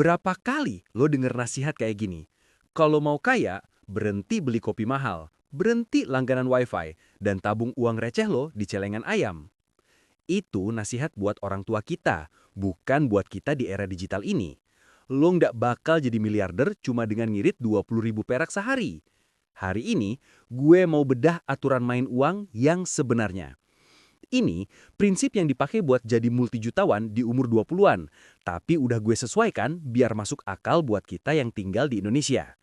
Berapa kali lo denger nasihat kayak gini? Kalau mau kaya, berhenti beli kopi mahal, berhenti langganan wifi, dan tabung uang receh lo di celengan ayam. Itu nasihat buat orang tua kita, bukan buat kita di era digital ini. Lo nggak bakal jadi miliarder cuma dengan ngirit 20.000 perak sehari. Hari ini, gue mau bedah aturan main uang yang sebenarnya. Ini prinsip yang dipakai buat jadi multijutawan di umur 20-an, tapi udah gue sesuaikan biar masuk akal buat kita yang tinggal di Indonesia.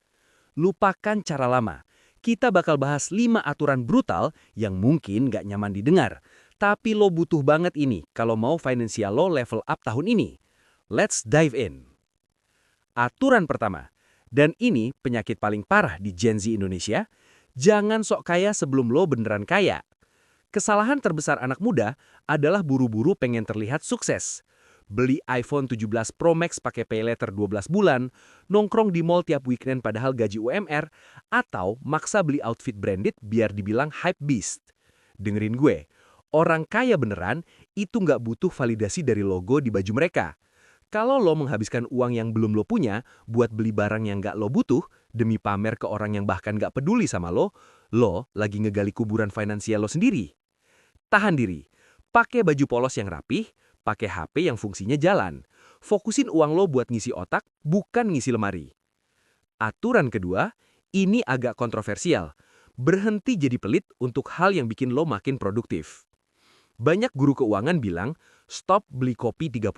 Lupakan cara lama. Kita bakal bahas 5 aturan brutal yang mungkin gak nyaman didengar. Tapi lo butuh banget ini kalau mau financial lo level up tahun ini. Let's dive in. Aturan pertama, dan ini penyakit paling parah di Gen Z Indonesia, jangan sok kaya sebelum lo beneran kaya. Kesalahan terbesar anak muda adalah buru-buru pengen terlihat sukses. Beli iPhone 17 Pro Max pakai pay later 12 bulan, nongkrong di mall tiap weekend padahal gaji UMR, atau maksa beli outfit branded biar dibilang hype beast. Dengerin gue, orang kaya beneran itu nggak butuh validasi dari logo di baju mereka. Kalau lo menghabiskan uang yang belum lo punya buat beli barang yang nggak lo butuh, demi pamer ke orang yang bahkan nggak peduli sama lo lagi ngegali kuburan finansial lo sendiri. Tahan diri, pakai baju polos yang rapih, pakai HP yang fungsinya jalan. Fokusin uang lo buat ngisi otak, bukan ngisi lemari. Aturan kedua, ini agak kontroversial. Berhenti jadi pelit untuk hal yang bikin lo makin produktif. Banyak guru keuangan bilang, stop beli kopi 30.000.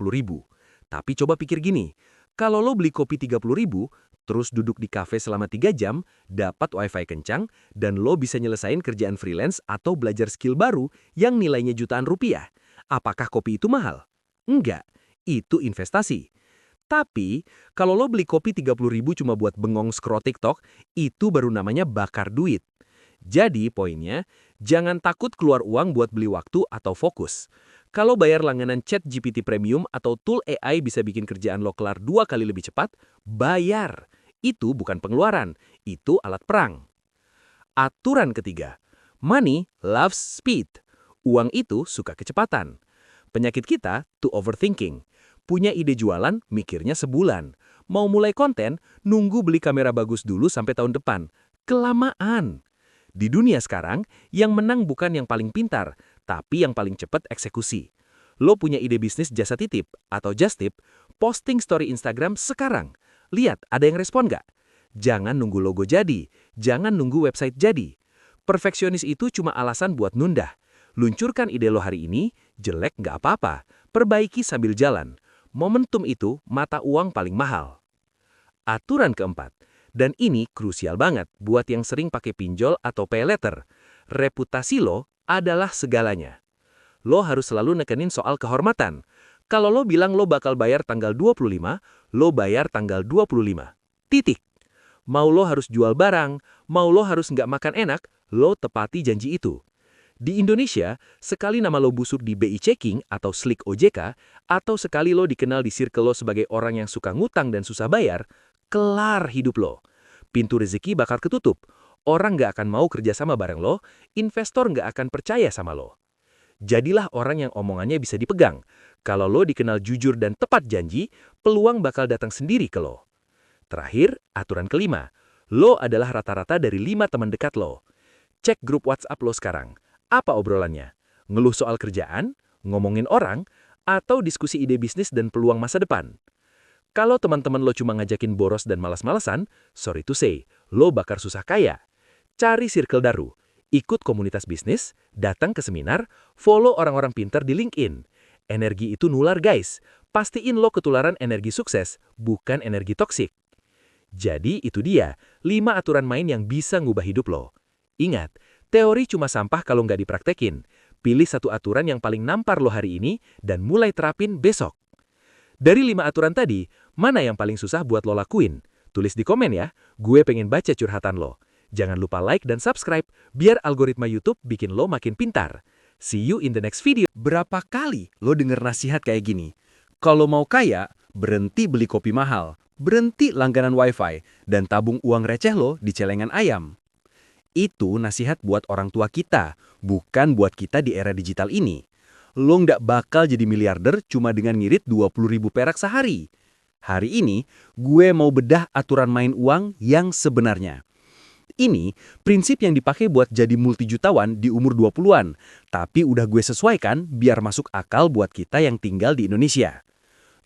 Tapi coba pikir gini, kalau lo beli kopi 30.000, terus duduk di kafe selama 3 jam, dapat wifi kencang, dan lo bisa nyelesain kerjaan freelance atau belajar skill baru yang nilainya jutaan rupiah. Apakah kopi itu mahal? Enggak, itu investasi. Tapi, kalau lo beli kopi 30.000 cuma buat bengong scroll TikTok, itu baru namanya bakar duit. Jadi, poinnya, jangan takut keluar uang buat beli waktu atau fokus. Kalau bayar langganan ChatGPT Premium atau tool AI bisa bikin kerjaan lo kelar 2 kali lebih cepat, bayar. Itu bukan pengeluaran, itu alat perang. Aturan ketiga, money loves speed. Uang itu suka kecepatan. Penyakit kita to overthinking. Punya ide jualan, mikirnya sebulan. Mau mulai konten, nunggu beli kamera bagus dulu sampai tahun depan. Kelamaan. Di dunia sekarang, yang menang bukan yang paling pintar, tapi yang paling cepat eksekusi. Lo punya ide bisnis jasa titip atau just tip, posting story Instagram sekarang. Lihat, ada yang respon nggak? Jangan nunggu logo jadi, jangan nunggu website jadi. Perfeksionis itu cuma alasan buat nunda. Luncurkan ide lo hari ini, jelek nggak apa-apa. Perbaiki sambil jalan. Momentum itu mata uang paling mahal. Aturan keempat, dan ini krusial banget buat yang sering pakai pinjol atau pay letter. Reputasi lo adalah segalanya. Lo harus selalu nekenin soal kehormatan. Kalau lo bilang lo bakal bayar tanggal 25, lo bayar tanggal 25. Titik. Mau lo harus jual barang, mau lo harus nggak makan enak, lo tepati janji itu. Di Indonesia, sekali nama lo busuk di BI Checking atau Slick OJK, atau sekali lo dikenal di circle lo sebagai orang yang suka ngutang dan susah bayar, kelar hidup lo. Pintu rezeki bakal ketutup. Orang nggak akan mau kerja sama bareng lo, investor nggak akan percaya sama lo. Jadilah orang yang omongannya bisa dipegang. Kalau lo dikenal jujur dan tepat janji, peluang bakal datang sendiri ke lo. Terakhir, aturan kelima. Lo adalah rata-rata dari 5 teman dekat lo. Cek grup WhatsApp lo sekarang. Apa obrolannya? Ngeluh soal kerjaan, ngomongin orang, atau diskusi ide bisnis dan peluang masa depan? Kalau teman-teman lo cuma ngajakin boros dan malas-malesan, sorry to say, lo bakal susah kaya. Cari circle baru, ikut komunitas bisnis, datang ke seminar, follow orang-orang pintar di LinkedIn. Energi itu nular guys, pastiin lo ketularan energi sukses, bukan energi toksik. Jadi itu dia, 5 aturan main yang bisa ngubah hidup lo. Ingat, teori cuma sampah kalau nggak dipraktekin. Pilih satu aturan yang paling nampar lo hari ini dan mulai terapin besok. Dari 5 aturan tadi, mana yang paling susah buat lo lakuin? Tulis di komen ya, gue pengen baca curhatan lo. Jangan lupa like dan subscribe, biar algoritma YouTube bikin lo makin pintar. See you in the next video. Berapa kali lo denger nasihat kayak gini? Kalau mau kaya, berhenti beli kopi mahal, berhenti langganan wifi, dan tabung uang receh lo di celengan ayam. Itu nasihat buat orang tua kita, bukan buat kita di era digital ini. Lo nggak bakal jadi miliarder cuma dengan ngirit 20.000 perak sehari. Hari ini, gue mau bedah aturan main uang yang sebenarnya. Ini prinsip yang dipakai buat jadi multijutawan di umur 20-an, tapi udah gue sesuaikan biar masuk akal buat kita yang tinggal di Indonesia.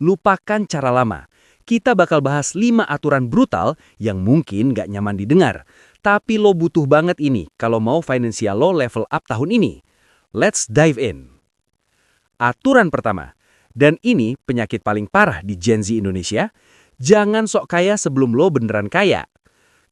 Lupakan cara lama. Kita bakal bahas 5 aturan brutal yang mungkin gak nyaman didengar. Tapi lo butuh banget ini kalau mau financial lo level up tahun ini. Let's dive in. Aturan pertama, dan ini penyakit paling parah di Gen Z Indonesia, jangan sok kaya sebelum lo beneran kaya.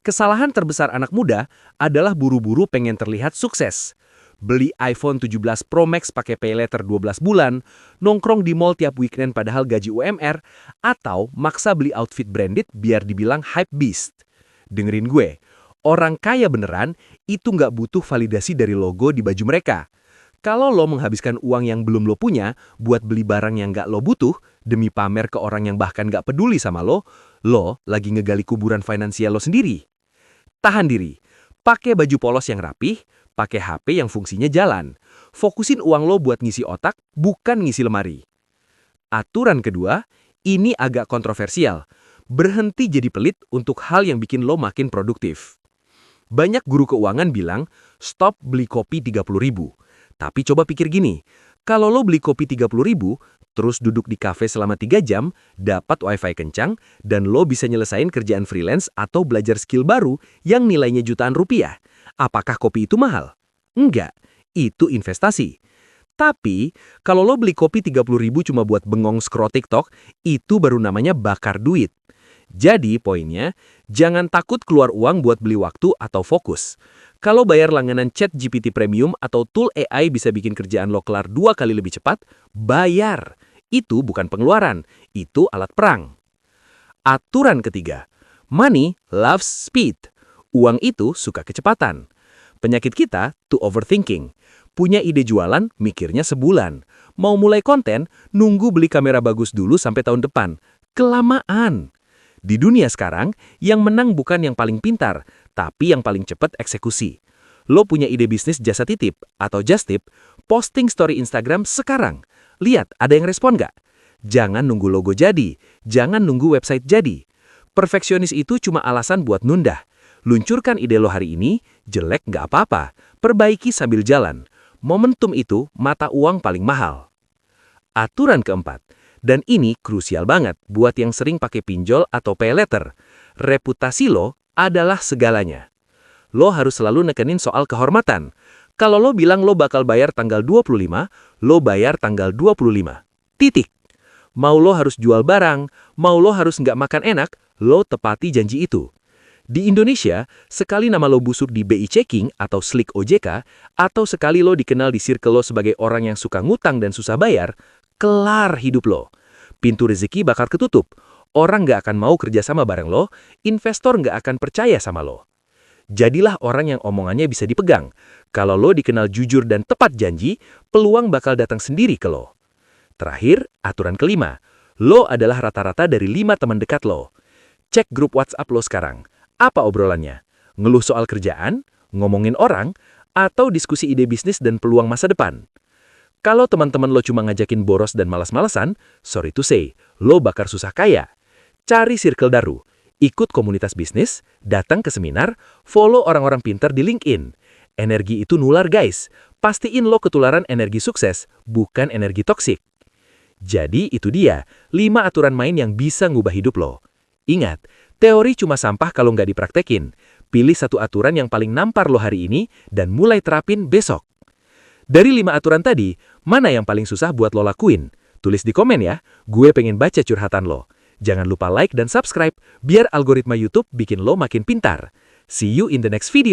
Kesalahan terbesar anak muda adalah buru-buru pengen terlihat sukses. Beli iPhone 17 Pro Max pakai pay later 12 bulan, nongkrong di mall tiap weekend padahal gaji UMR, atau maksa beli outfit branded biar dibilang hype beast. Dengerin gue, orang kaya beneran itu nggak butuh validasi dari logo di baju mereka. Kalau lo menghabiskan uang yang belum lo punya buat beli barang yang nggak lo butuh, demi pamer ke orang yang bahkan nggak peduli sama lo lagi ngegali kuburan finansial lo sendiri. Tahan diri, pakai baju polos yang rapih, pakai HP yang fungsinya jalan. Fokusin uang lo buat ngisi otak, bukan ngisi lemari. Aturan kedua, ini agak kontroversial. Berhenti jadi pelit untuk hal yang bikin lo makin produktif. Banyak guru keuangan bilang, stop beli kopi 30.000. Tapi coba pikir gini, kalau lo beli kopi 30.000, terus duduk di kafe selama 3 jam, dapat wifi kencang, dan lo bisa nyelesain kerjaan freelance atau belajar skill baru yang nilainya jutaan rupiah. Apakah kopi itu mahal? Enggak, itu investasi. Tapi, kalau lo beli kopi 30.000 cuma buat bengong scroll TikTok, itu baru namanya bakar duit. Jadi, poinnya, jangan takut keluar uang buat beli waktu atau fokus. Kalau bayar langganan ChatGPT Premium atau tool AI bisa bikin kerjaan lo kelar 2 kali lebih cepat, bayar. Itu bukan pengeluaran, itu alat perang. Aturan ketiga, money loves speed. Uang itu suka kecepatan. Penyakit kita to overthinking. Punya ide jualan, mikirnya sebulan. Mau mulai konten, nunggu beli kamera bagus dulu sampai tahun depan. Kelamaan. Di dunia sekarang, yang menang bukan yang paling pintar, tapi yang paling cepat eksekusi. Lo punya ide bisnis jasa titip atau just tip, posting story Instagram sekarang. Lihat, ada yang respon nggak? Jangan nunggu logo jadi, jangan nunggu website jadi. Perfeksionis itu cuma alasan buat nunda. Luncurkan ide lo hari ini, jelek nggak apa-apa. Perbaiki sambil jalan. Momentum itu mata uang paling mahal. Aturan keempat. Dan ini krusial banget buat yang sering pakai pinjol atau pay letter. Reputasi lo adalah segalanya. Lo harus selalu nekenin soal kehormatan. Kalau lo bilang lo bakal bayar tanggal 25, lo bayar tanggal 25. Titik. Mau lo harus jual barang, mau lo harus nggak makan enak, lo tepati janji itu. Di Indonesia, sekali nama lo busuk di BI Checking atau Slick OJK, atau sekali lo dikenal di circle lo sebagai orang yang suka ngutang dan susah bayar, kelar hidup lo. Pintu rezeki bakal ketutup. Orang nggak akan mau kerja sama bareng lo, investor nggak akan percaya sama lo. Jadilah orang yang omongannya bisa dipegang. Kalau lo dikenal jujur dan tepat janji, peluang bakal datang sendiri ke lo. Terakhir, aturan kelima. Lo adalah rata-rata dari 5 teman dekat lo. Cek grup WhatsApp lo sekarang. Apa obrolannya? Ngeluh soal kerjaan, ngomongin orang, atau diskusi ide bisnis dan peluang masa depan? Kalau teman-teman lo cuma ngajakin boros dan malas-malasan, sorry to say, lo bakal susah kaya. Cari circle baru, ikut komunitas bisnis, datang ke seminar, follow orang-orang pintar di LinkedIn. Energi itu nular guys, pastiin lo ketularan energi sukses, bukan energi toksik. Jadi itu dia, 5 aturan main yang bisa ngubah hidup lo. Ingat, teori cuma sampah kalau nggak dipraktekin. Pilih satu aturan yang paling nampar lo hari ini dan mulai terapin besok. Dari 5 aturan tadi, mana yang paling susah buat lo lakuin? Tulis di komen ya, gue pengen baca curhatan lo. Jangan lupa like dan subscribe, biar algoritma YouTube bikin lo makin pintar. See you in the next video.